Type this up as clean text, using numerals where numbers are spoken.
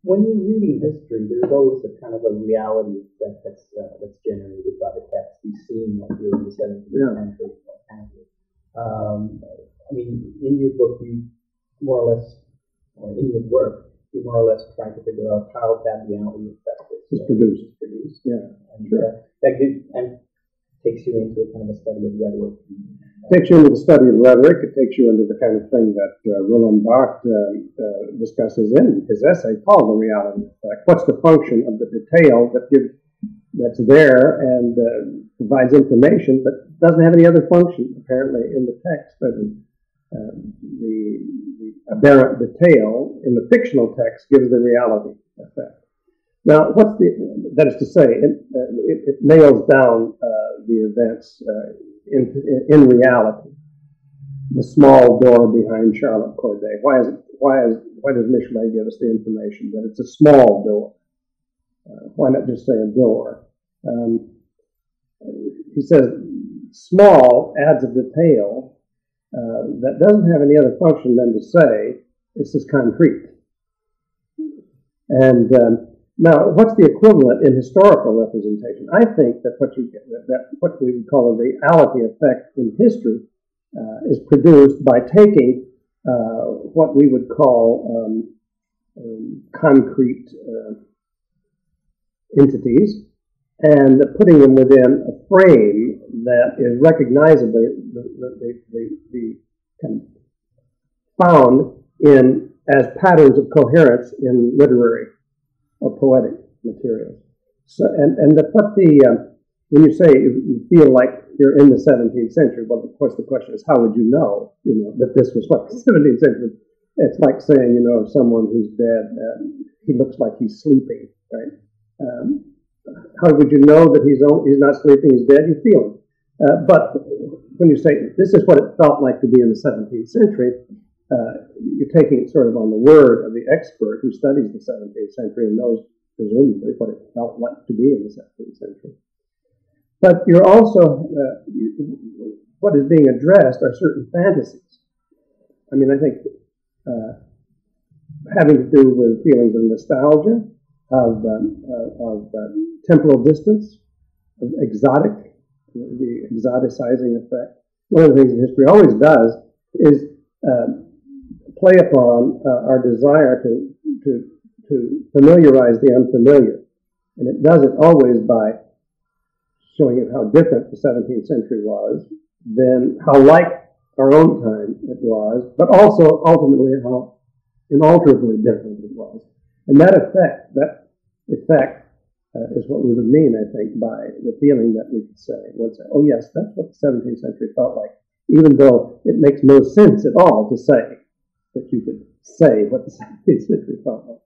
when you're reading history, there's always a kind of a reality that's generated by the text. You've seen what you're in the 17th century. I mean, in your book, you more or less, or in your work, you more or less try to figure out how that reality effect is produced. Yeah, and that gives, and takes you into a kind of a study of rhetoric. Takes you into the study of rhetoric. It takes you into the kind of thing that Roland Barthes discusses in his essay called The Reality Effect. What's the function of the detail that's there and provides information, but doesn't have any other function, apparently, in the text. But the aberrant detail in the fictional text gives the reality effect. Now, that is to say, it nails down the events in reality. The small door behind Charlotte Corday. Why does Michelet give us the information that it's a small door? Why not just say a door? He says small adds a detail that doesn't have any other function than to say this is concrete. And now, what's the equivalent in historical representation? I think that what we would call a reality effect in history is produced by taking what we would call concrete entities and putting them within a frame that is recognizably found as patterns of coherence in literary or poetic materials. So, when you say you feel like you're in the 17th century, well, of course, the question is, how would you know, that this was what the 17th century? It's like saying, of someone who's dead, he looks like he's sleeping, right? How would you know that he's not sleeping, he's dead? You feel him. But when you say, this is what it felt like to be in the 17th century, you're taking it sort of on the word of the expert who studies the 17th century and knows, presumably, what it felt like to be in the 17th century. But you're also, what is being addressed are certain fantasies. I mean, I think having to do with feelings of nostalgia, of temporal distance, of the exoticizing effect. One of the things history always does is play upon our desire to familiarize the unfamiliar. And it does it always by showing it how different the 17th century was, then how like our own time it was, but also ultimately how inalterably different it was. And that effect is what we would mean, I think, by the feeling that we could say, oh yes, that's what the 17th century felt like, even though it makes no sense at all to say that you could say what the 17th century felt like.